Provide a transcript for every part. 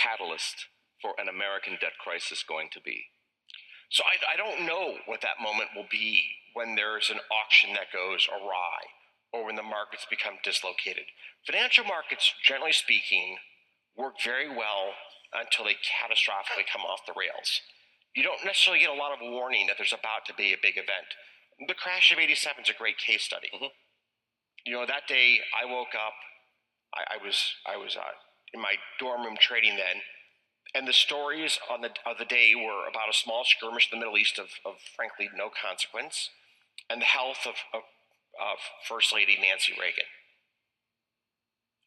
catalyst for an American debt crisis going to be? So I don't know what that moment will be when there's an auction that goes awry or when the markets become dislocated. Financial markets, generally speaking, work very well until they catastrophically come off the rails. You don't necessarily get a lot of warning that there's about to be a big event. The crash of '87 is a great case study. You know, that day I woke up, I was in my dorm room trading then, and the stories of the day were about a small skirmish in the Middle East of frankly no consequence, and the health of First Lady Nancy Reagan.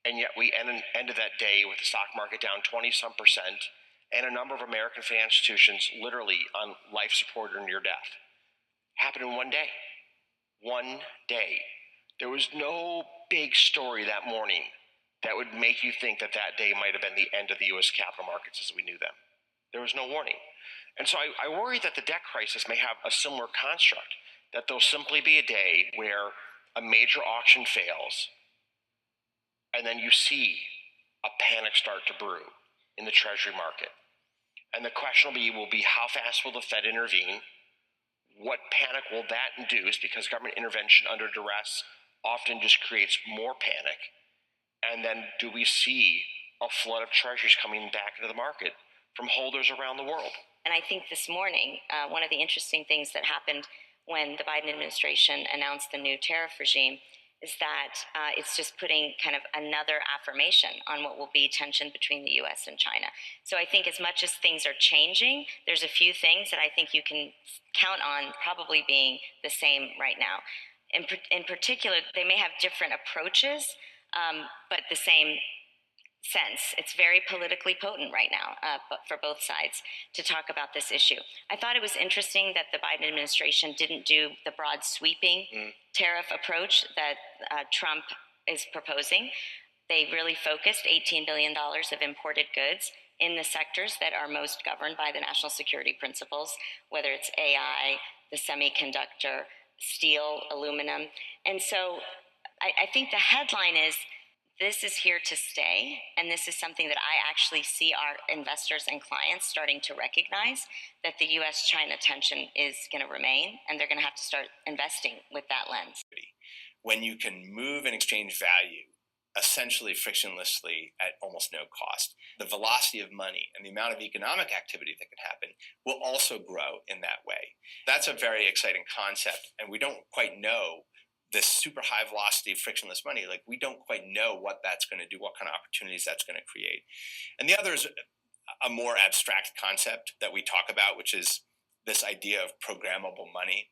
And yet we ended that day with the stock market down 20-some% and a number of American financial institutions literally on life support or near death. Happened in one day. One day. There was no big story that morning that would make you think that that day might have been the end of the U.S. capital markets as we knew them. There was no warning. And so I worry that the debt crisis may have a similar construct, that there'll simply be a day where a major auction fails, and then you see a panic start to brew in the Treasury market. And the question will be how fast will the Fed intervene? What panic will that induce? Because government intervention under duress often just creates more panic. And then do we see a flood of treasuries coming back into the market from holders around the world? And I think this morning, one of the interesting things that happened when the Biden administration announced the new tariff regime is that it's just putting kind of another affirmation on what will be tension between the U.S. and China. So I think as much as things are changing, there's a few things that I think you can count on probably being the same right now. In particular, they may have different approaches, but the same sense. It's very politically potent right now for both sides to talk about this issue. I thought it was interesting that the Biden administration didn't do the broad sweeping tariff approach that Trump is proposing. They really focused $18 billion of imported goods in the sectors that are most governed by the national security principles, whether it's AI, the semiconductor, steel, aluminum. And so I think the headline is, this is here to stay, and this is something that I actually see our investors and clients starting to recognize, that the U.S.-China tension is going to remain, and they're going to have to start investing with that lens. When you can move and exchange value essentially frictionlessly at almost no cost, the velocity of money and the amount of economic activity that can happen will also grow in that way. That's a very exciting concept, and we don't quite know this super high velocity frictionless money. Like, we don't quite know what that's going to do, what kind of opportunities that's going to create. And the other is a more abstract concept that we talk about, which is this idea of programmable money.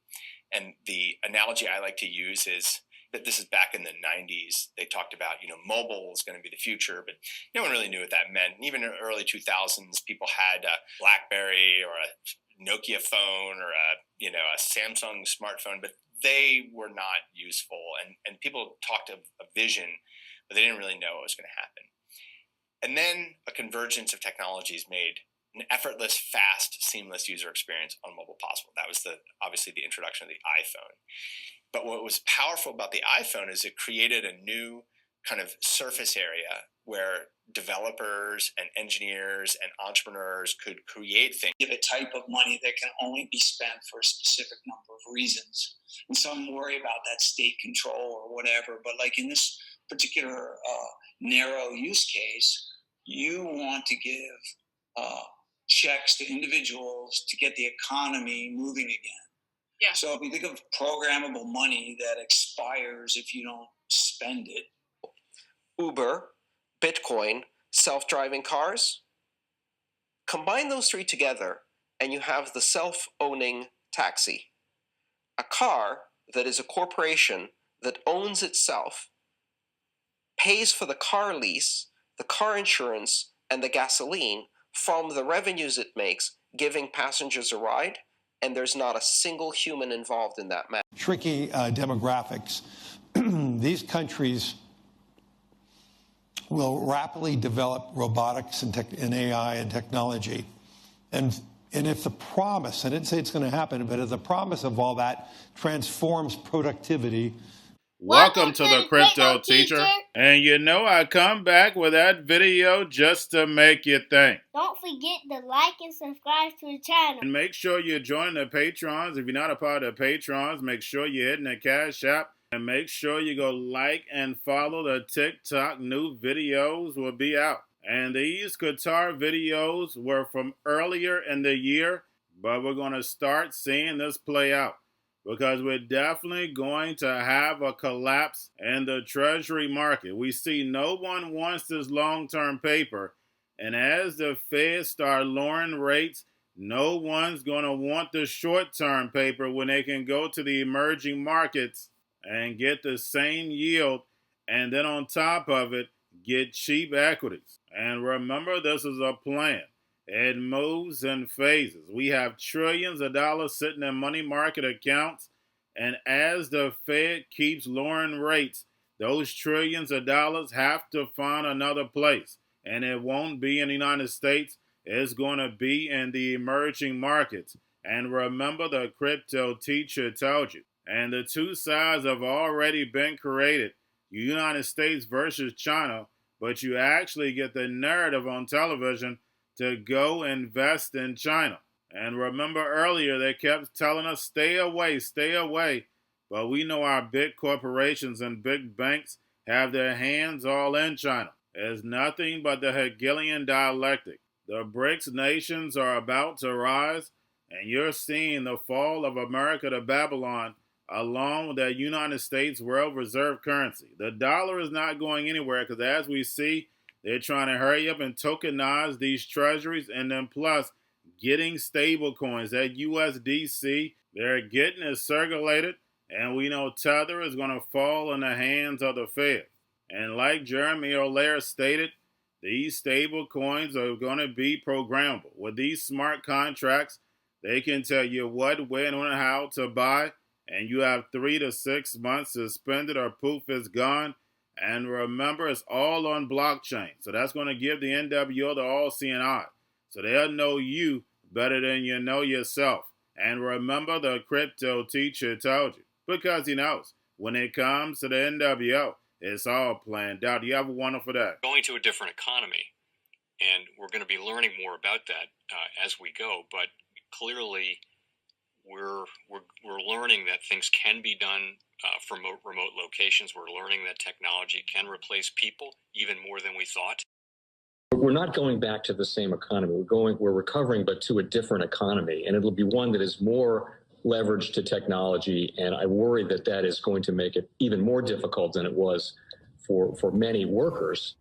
And the analogy I like to use is that this is back in the 90s. They talked about, mobile is going to be the future, but no one really knew what that meant. And even in the early 2000s, people had a BlackBerry or a Nokia phone or a Samsung smartphone, but they were not useful. And people talked of a vision, but they didn't really know what was going to happen. And then a convergence of technologies made an effortless, fast, seamless user experience on mobile possible. That was obviously the introduction of the iPhone. But what was powerful about the iPhone is it created a new kind of surface area where developers and engineers and entrepreneurs could create things. Give a type of money that can only be spent for a specific number of reasons. And some worry about that state control or whatever, but like in this particular narrow use case, you want to give checks to individuals to get the economy moving again. Yeah. So if you think of programmable money that expires if you don't spend it. Uber, Bitcoin, self-driving cars. Combine those three together and you have the self-owning taxi. A car that is a corporation that owns itself, pays for the car lease, the car insurance, and the gasoline from the revenues it makes, giving passengers a ride, and there's not a single human involved in that matter. Tricky demographics. These countries will rapidly develop robotics and AI and technology. And if the promise, I didn't say it's going to happen, but if the promise of all that transforms productivity. Welcome to the Crypto Teacher. And you know I come back with that video just to make you think. Don't forget to like and subscribe to the channel. And make sure you join the Patrons. If you're not a part of the Patrons, make sure you're hitting the Cash App. And make sure you go like and follow the TikTok. New videos will be out. And these Qatar videos were from earlier in the year, but we're going to start seeing this play out. Because we're definitely going to have a collapse in the Treasury market. We see no one wants this long-term paper. And as the Fed start lowering rates, no one's going to want the short-term paper when they can go to the emerging markets and get the same yield. And then on top of it, get cheap equities. And remember, this is a plan. It moves in phases. We have trillions of dollars sitting in money market accounts, and as the Fed keeps lowering rates, those trillions of dollars have to find another place. And it won't be in the United States. It's going to be in the emerging markets. And remember, the Crypto Teacher told you. And the two sides have already been created. United States versus China, but you actually get the narrative on television to go invest in China. And remember earlier, they kept telling us, stay away, stay away. But we know our big corporations and big banks have their hands all in China. It's nothing but the Hegelian dialectic. The BRICS nations are about to rise, and you're seeing the fall of America to Babylon along with the United States world reserve currency. The dollar is not going anywhere because as we see, they're trying to hurry up and tokenize these treasuries, and then plus getting stable coins. That USDC, they're getting it circulated, and we know Tether is going to fall in the hands of the Fed. And like Jeremy O'Leary stated, these stable coins are going to be programmable. With these smart contracts, they can tell you what, when, and how to buy, and you have 3 to 6 months to spend it or poof, it's gone. And remember, it's all on blockchain. So that's going to give the NWO the all-seeing eye. So they'll know you better than you know yourself. And remember, the Crypto Teacher told you. Because he knows. When it comes to the NWO, it's all planned out. You have a wonderful day. Going to a different economy. And we're going to be learning more about that as we go. But clearly, we're learning that things can be done from remote locations. We're learning that technology can replace people even more than we thought. We're not going back to the same economy. We're recovering, but to a different economy, and it'll be one that is more leveraged to technology. And I worry that that is going to make it even more difficult than it was for many workers.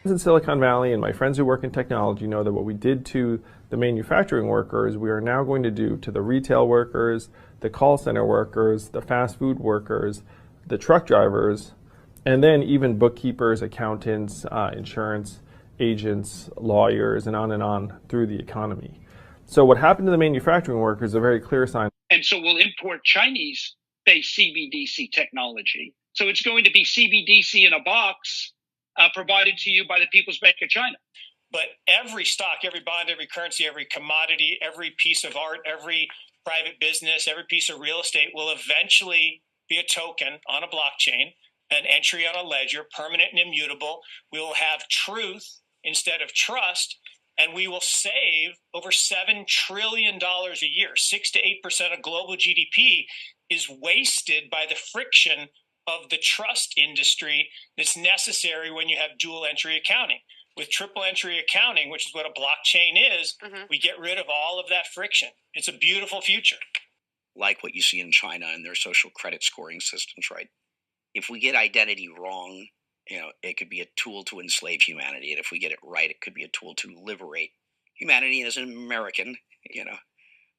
In Silicon Valley, and my friends who work in technology know that what we did to the manufacturing workers, we are now going to do to the retail workers, the call center workers, the fast food workers, the truck drivers, and then even bookkeepers, accountants, insurance agents, lawyers, and on through the economy. So what happened to the manufacturing workers is a very clear sign. And so we'll import Chinese-based CBDC technology. So it's going to be CBDC in a box provided to you by the People's Bank of China. But every stock, every bond, every currency, every commodity, every piece of art, every private business, every piece of real estate will eventually be a token on a blockchain, an entry on a ledger, permanent and immutable. We will have truth instead of trust, and we will save over $7 trillion a year. 6 to 8% of global GDP is wasted by the friction of the trust industry that's necessary when you have dual entry accounting. With triple entry accounting, which is what a blockchain is, we get rid of all of that friction. It's a beautiful future. Like what you see in China and their social credit scoring systems, right? If we get identity wrong, it could be a tool to enslave humanity. And if we get it right, it could be a tool to liberate humanity. And as an American,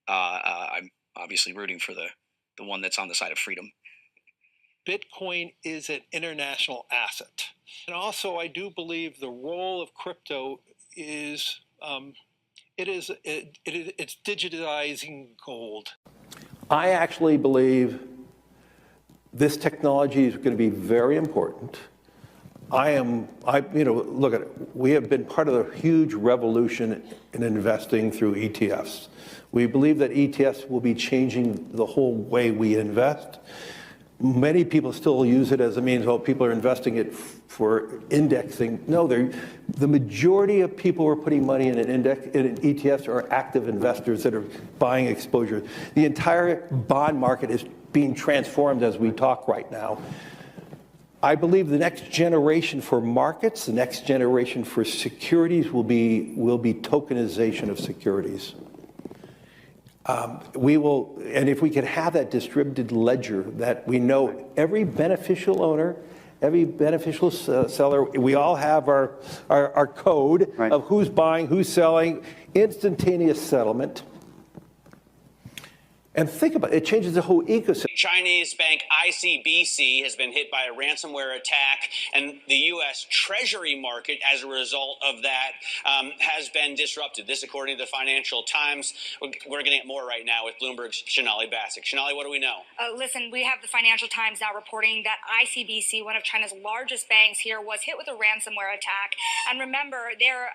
I'm obviously rooting for the one that's on the side of freedom. Bitcoin is an international asset. And also, I do believe the role of crypto is it's digitizing gold. I actually believe this technology is going to be very important. Look at it. We have been part of a huge revolution in investing through ETFs. We believe that ETFs will be changing the whole way we invest. Many people still use it as a means, well, people are investing it for indexing. No, the majority of people who are putting money in in ETFs are active investors that are buying exposure. The entire bond market is being transformed as we talk right now. I believe the next generation for markets, the next generation for securities will be tokenization of securities. We will, and if we could have that distributed ledger that we know every beneficial owner, every beneficial seller, we all have our code of who's buying, who's selling, instantaneous settlement. And think about it, it changes the whole ecosystem. Chinese bank ICBC has been hit by a ransomware attack, and the U.S. Treasury market, as a result of that, has been disrupted. This, according to the Financial Times. We're getting it more right now with Bloomberg's Shonali Bassick. Shonali, what do we know? Listen, we have the Financial Times now reporting that ICBC, one of China's largest banks here, was hit with a ransomware attack. And remember, they're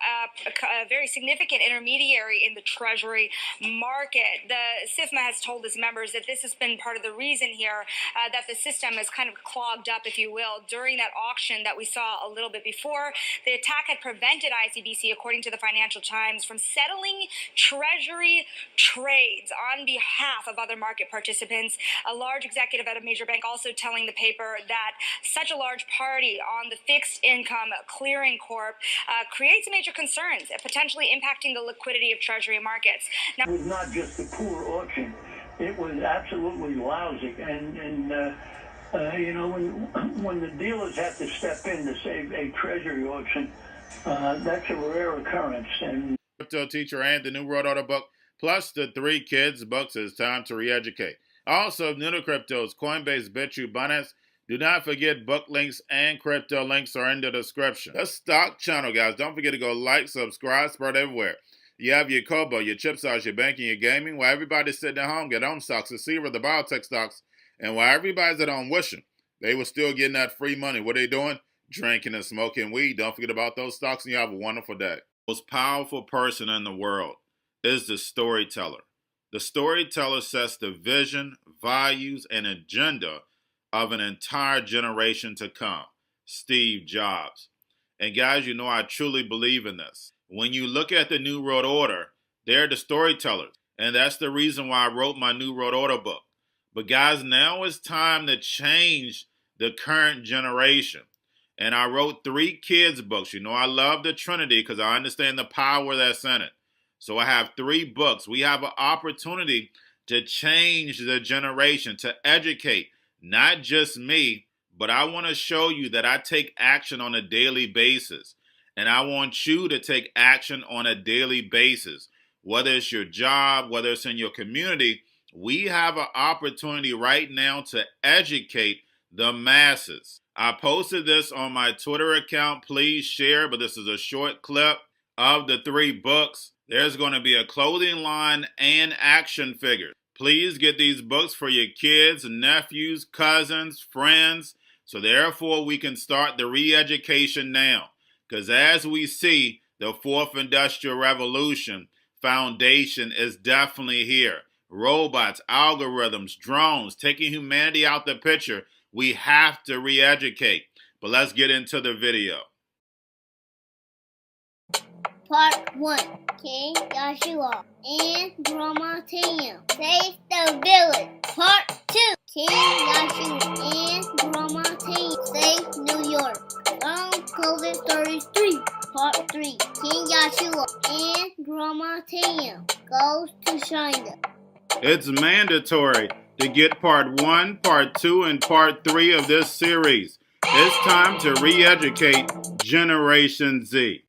a very significant intermediary in the Treasury market. The SIFMA has told its members that this has been part of the reason here that the system is kind of clogged up, if you will, during that auction that we saw a little bit before. The attack had prevented ICBC, according to the Financial Times, from settling Treasury trades on behalf of other market participants. A large executive at a major bank also telling the paper that such a large party on the fixed income clearing corp creates major concerns, potentially impacting the liquidity of Treasury markets. Now, it was not just a poor auction. It was absolutely lousy, and you know, when the dealers have to step in to save a treasury auction, that's a rare occurrence. And Cryptoteacher and the new World Order book, plus the 3 kids books. It's time to re-educate. Also, new to cryptos, Coinbase, Bitrue, Binance. Do not forget book links and crypto links are in the description. The stock channel, guys. Don't forget to go like, subscribe, spread everywhere. You have your Kobo, your chip stocks, your banking, your gaming. While everybody's sitting at home, get home stocks, the Seaver, the biotech stocks. And while everybody's at home wishing, they were still getting that free money. What are they doing? Drinking and smoking weed. Don't forget about those stocks, and you have a wonderful day. The most powerful person in the world is the storyteller. The storyteller sets the vision, values, and agenda of an entire generation to come. Steve Jobs. And guys, you know I truly believe in this. When you look at the New World Order, they're the storytellers. And that's the reason why I wrote my New World Order book. But guys, now it's time to change the current generation. And I wrote 3 kids books. You know, I love the Trinity because I understand the power that's in it. So I have 3 books. We have an opportunity to change the generation, to educate, not just me, but I want to show you that I take action on a daily basis. And I want you to take action on a daily basis. Whether it's your job, whether it's in your community, we have an opportunity right now to educate the masses. I posted this on my Twitter account. Please share, but this is a short clip of the 3 books. There's going to be a clothing line and action figures. Please get these books for your kids, nephews, cousins, friends, so therefore we can start the re-education now. Because as we see, the 4th Industrial Revolution foundation is definitely here. Robots, algorithms, drones, taking humanity out the picture. We have to re-educate. But let's get into the video. Part 1. King Joshua and Grandma Tam save the village. Part 2. King Joshua and Grandma Tam save New York from COVID-33. Part 3. King Joshua and Grandma Tam goes to China. It's mandatory to get part 1, part 2, and part 3 of this series. It's time to re-educate Generation Z.